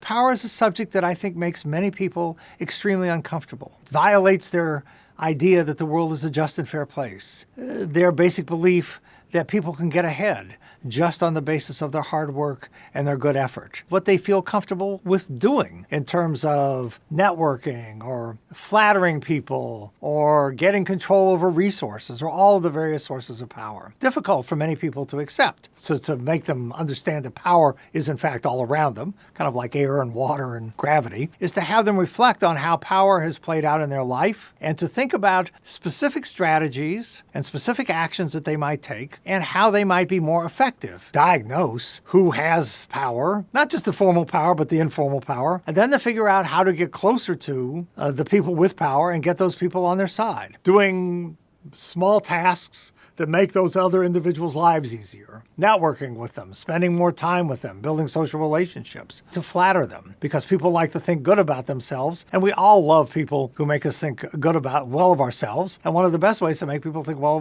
Power is a subject that I think makes many people extremely uncomfortable. It violates their idea that the world is a just and fair place. Their basic belief that people can get ahead just on the basis of their hard work and their good effort. What they feel comfortable with doing in terms of networking or flattering people or getting control over resources or all of the various sources of power. Difficult for many people to accept. So to make them understand that power is in fact all around them, kind of like air and water and gravity, is to have them reflect on how power has played out in their life and to think about specific strategies and specific actions that they might take and how they might be more effective. Diagnose who has power, not just the formal power, but the informal power, and then to figure out how to get closer to the people with power and get those people on their side. Doing small tasks that make those other individuals' lives easier. Networking with them, spending more time with them, building social relationships, to flatter them, because people like to think good about themselves, and we all love people who make us think well of ourselves, and one of the best ways to make people think well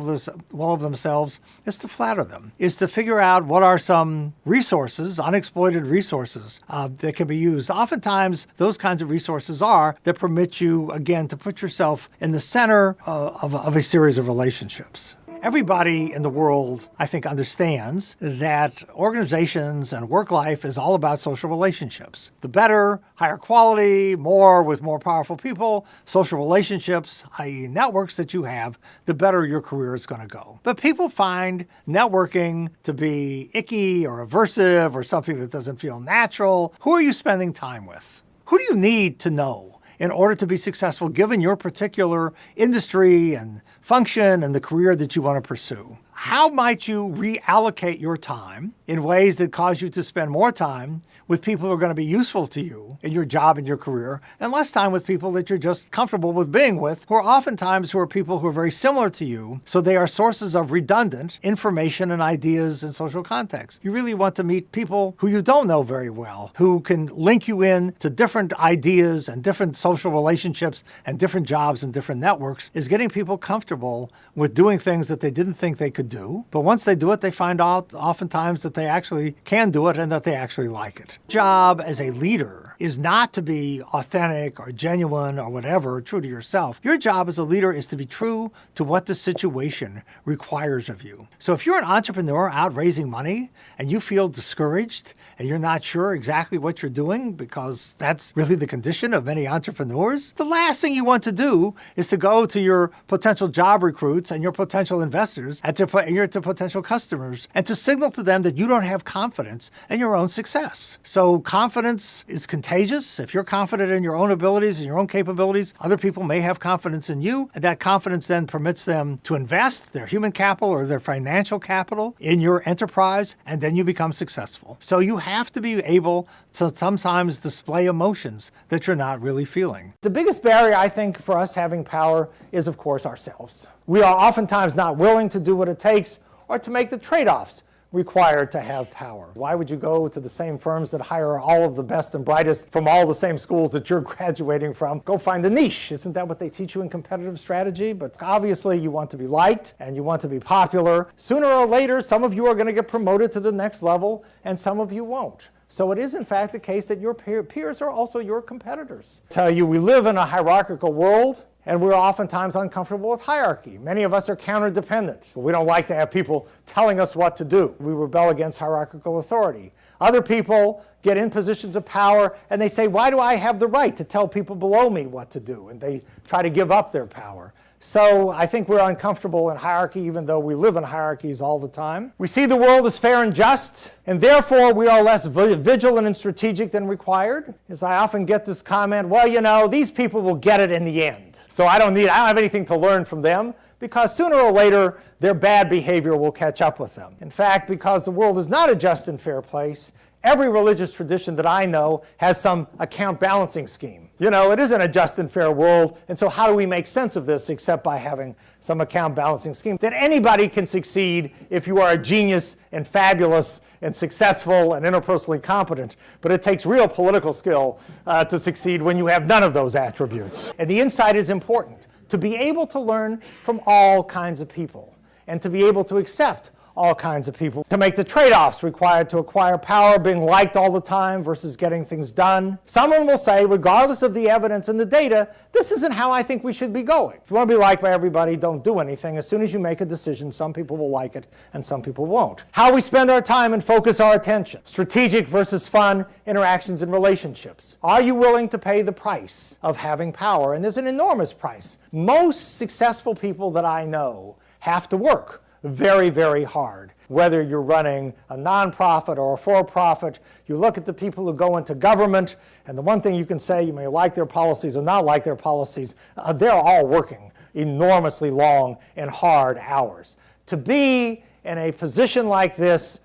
of themselves is to flatter them, is to figure out what are some resources, unexploited resources, that can be used. Oftentimes, those kinds of resources are that permit you, again, to put yourself in the center of a series of relationships. Everybody in the world, I think, understands that organizations and work life is all about social relationships. The better, higher quality, more with more powerful people, social relationships, i.e. networks that you have, the better your career is going to go. But people find networking to be icky or aversive or something that doesn't feel natural. Who are you spending time with? Who do you need to know in order to be successful given your particular industry and function and the career that you want to pursue? How might you reallocate your time in ways that cause you to spend more time with people who are going to be useful to you in your job and your career, and less time with people that you're just comfortable with being with, who are people who are very similar to you, so they are sources of redundant information and ideas and social context. You really want to meet people who you don't know very well, who can link you in to different ideas and different social relationships and different jobs and different networks, is getting people comfortable with doing things that they didn't think they could do. But once they do it, they find out oftentimes that they actually can do it and that they actually like it. Job as a leader is not to be authentic or genuine or whatever, true to yourself. Your job as a leader is to be true to what the situation requires of you. So if you're an entrepreneur out raising money and you feel discouraged and you're not sure exactly what you're doing, because that's really the condition of many entrepreneurs, the last thing you want to do is to go to your potential job recruits and your potential investors and your potential customers and to signal to them that you don't have confidence in your own success. So confidence is contagious. If you're confident in your own abilities and your own capabilities, other people may have confidence in you, and that confidence then permits them to invest their human capital or their financial capital in your enterprise, and then you become successful. So you have to be able to sometimes display emotions that you're not really feeling. The biggest barrier, I think, for us having power is, of course, ourselves. We are oftentimes not willing to do what it takes or to make the trade-offs required to have power. Why would you go to the same firms that hire all of the best and brightest from all the same schools that you're graduating from? Go find a niche. Isn't that what they teach you in competitive strategy? But obviously you want to be liked and you want to be popular. Sooner or later, some of you are going to get promoted to the next level and some of you won't. So it is in fact the case that your peers are also your competitors. I tell you, we live in a hierarchical world, and we're oftentimes uncomfortable with hierarchy. Many of us are counter-dependent. We don't like to have people telling us what to do. We rebel against hierarchical authority. Other people get in positions of power and they say, why do I have the right to tell people below me what to do? And they try to give up their power. So I think we're uncomfortable in hierarchy, even though we live in hierarchies all the time. We see the world as fair and just, and therefore we are less vigilant and strategic than required. As I often get this comment, well, you know, these people will get it in the end. So I don't have anything to learn from them, because sooner or later their bad behavior will catch up with them. In fact, because the world is not a just and fair place, every religious tradition that I know has some account balancing scheme. You know, it isn't a just and fair world, and so how do we make sense of this except by having some account balancing scheme? That anybody can succeed if you are a genius and fabulous and successful and interpersonally competent, but it takes real political skill to succeed when you have none of those attributes. And the insight is important, to be able to learn from all kinds of people and to be able to accept all kinds of people to make the trade-offs required to acquire power, being liked all the time versus getting things done. Someone will say, regardless of the evidence and the data, this isn't how I think we should be going. If you want to be liked by everybody, don't do anything. As soon as you make a decision, some people will like it and some people won't. How we spend our time and focus our attention. Strategic versus fun interactions and relationships. Are you willing to pay the price of having power? And there's an enormous price. Most successful people that I know have to work very, very hard. Whether you're running a nonprofit or a for-profit, you look at the people who go into government, and the one thing you can say, you may like their policies or not like their policies, they're all working enormously long and hard hours. To be in a position like this,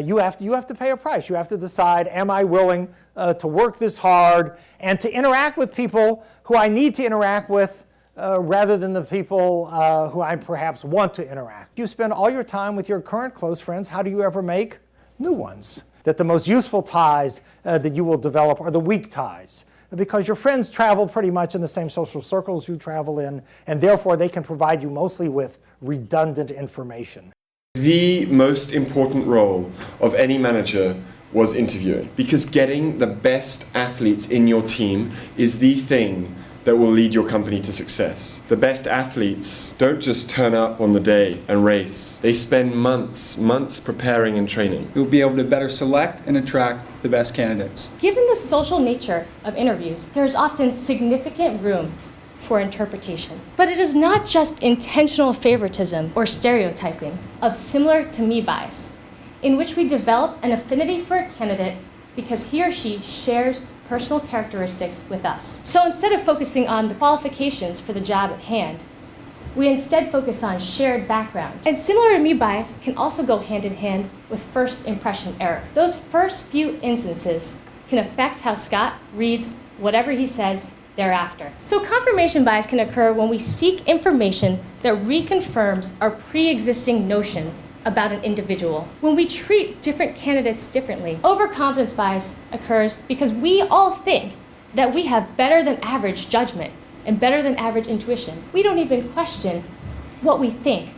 you have to pay a price. You have to decide, am I willing to work this hard and to interact with people who I need to interact with rather than the people who I perhaps want to interact. You spend all your time with your current close friends. How do you ever make new ones? That the most useful ties that you will develop are the weak ties, because your friends travel pretty much in the same social circles you travel in, and therefore they can provide you mostly with redundant information. The most important role of any manager was interviewing, because getting the best athletes in your team is the thing that will lead your company to success. The best athletes don't just turn up on the day and race. They spend months preparing and training. You'll be able to better select and attract the best candidates. Given the social nature of interviews, there is often significant room for interpretation. But it is not just intentional favoritism or stereotyping of similar to me bias, in which we develop an affinity for a candidate because he or she shares personal characteristics with us. So instead of focusing on the qualifications for the job at hand, we instead focus on shared background. And similar to me bias can also go hand in hand with first impression error. Those first few instances can affect how Scott reads whatever he says thereafter. So confirmation bias can occur when we seek information that reconfirms our pre-existing notions about an individual. When we treat different candidates differently, overconfidence bias occurs because we all think that we have better than average judgment and better than average intuition. We don't even question what we think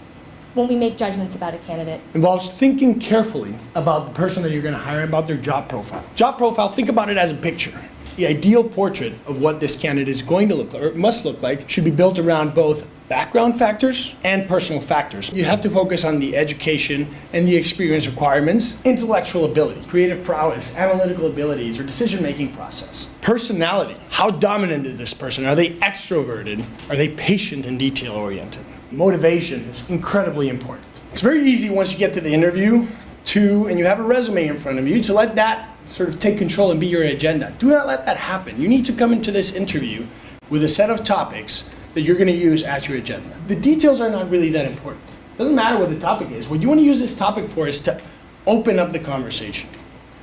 when we make judgments about a candidate. Involves thinking carefully about the person that you're going to hire, about their job profile. Job profile, think about it as a picture. The ideal portrait of what this candidate is going to look like, or must look like, should be built around both background factors and personal factors. You have to focus on the education and the experience requirements, intellectual ability, creative prowess, analytical abilities, or decision-making process. Personality. How dominant is this person? Are they extroverted? Are they patient and detail-oriented? Motivation is incredibly important. It's very easy once you get to the interview and you have a resume in front of you, to let that sort of take control and be your agenda. Do not let that happen. You need to come into this interview with a set of topics that you're going to use as your agenda. The details are not really that important. It doesn't matter what the topic is. What you want to use this topic for is to open up the conversation.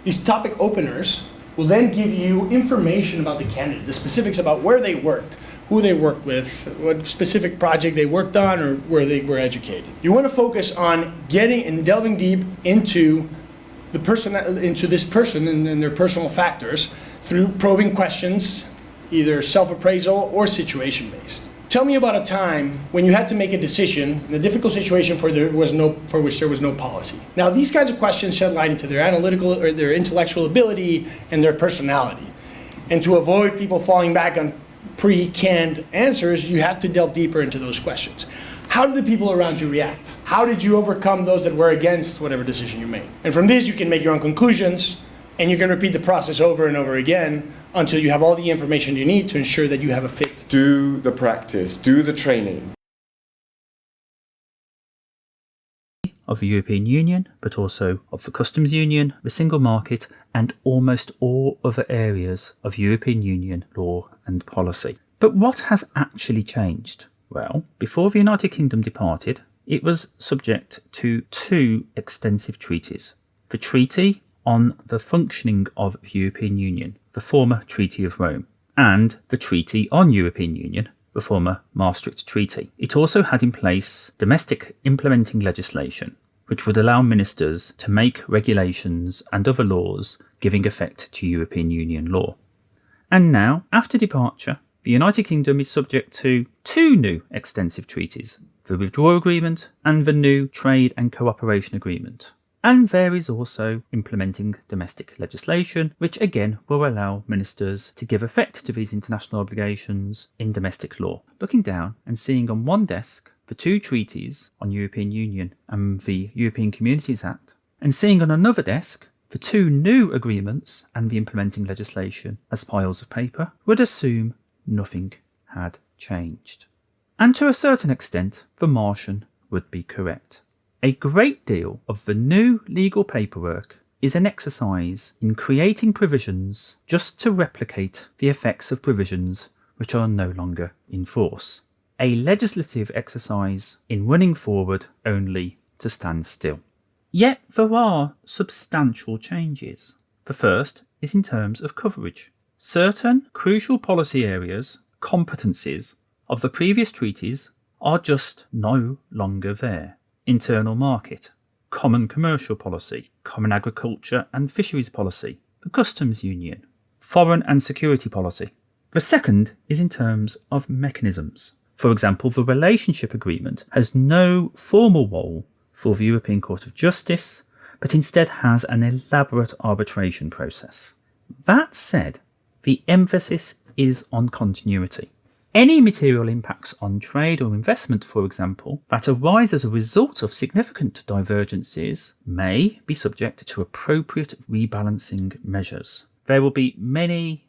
These topic openers will then give you information about the candidate, the specifics about where they worked, who they worked with, what specific project they worked on, or where they were educated. You want to focus on getting and delving deep into this person and their personal factors through probing questions, either self-appraisal or situation-based. Tell me about a time when you had to make a decision in a difficult situation for which there was no policy. Now, these kinds of questions shed light into their analytical or their intellectual ability and their personality. And to avoid people falling back on pre-canned answers, you have to delve deeper into those questions. How did the people around you react? How did you overcome those that were against whatever decision you made? And from this, you can make your own conclusions, and you can repeat the process over and over again until you have all the information you need to ensure that you have a fit. Do the practice, do the training. Of the European Union, but also of the Customs Union, the Single Market, and almost all other areas of European Union law and policy. But what has actually changed? Well, before the United Kingdom departed, it was subject to two extensive treaties. The Treaty on the Functioning of the European Union, the former Treaty of Rome, and the Treaty on European Union, the former Maastricht Treaty. It also had in place domestic implementing legislation, which would allow ministers to make regulations and other laws giving effect to European Union law. And now, after departure, the United Kingdom is subject to two new extensive treaties. the withdrawal agreement, and the new trade and cooperation agreement. And there is also implementing domestic legislation, which again will allow ministers to give effect to these international obligations in domestic law. Looking down and seeing on one desk the 2 treaties on European Union and the European Communities Act, and seeing on another desk the 2 new agreements and the implementing legislation as piles of paper, would assume nothing had changed. And to a certain extent, the Martian would be correct. A great deal of the new legal paperwork is an exercise in creating provisions just to replicate the effects of provisions which are no longer in force. A legislative exercise in running forward only to stand still. Yet there are substantial changes. The first is in terms of coverage. Certain crucial policy areas, competencies of the previous treaties are just no longer there. Internal market, common commercial policy, common agriculture and fisheries policy, the customs union, foreign and security policy. The second is in terms of mechanisms. For example, the relationship agreement has no formal role for the European Court of Justice, but instead has an elaborate arbitration process. That said, the emphasis is on continuity. Any material impacts on trade or investment, for example, that arise as a result of significant divergences may be subject to appropriate rebalancing measures. There will be many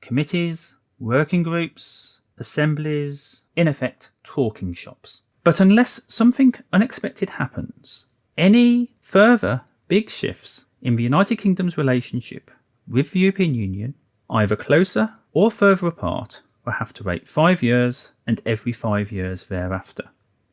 committees, working groups, assemblies, in effect, talking shops. But unless something unexpected happens, any further big shifts in the United Kingdom's relationship with the European Union, either closer or further apart, will have to wait 5 years and every 5 years thereafter.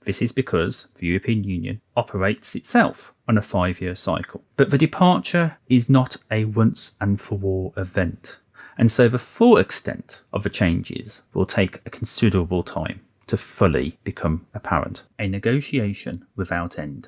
This is because the European Union operates itself on a 5-year cycle. But the departure is not a once and for all event, and so the full extent of the changes will take a considerable time to fully become apparent. A negotiation without end.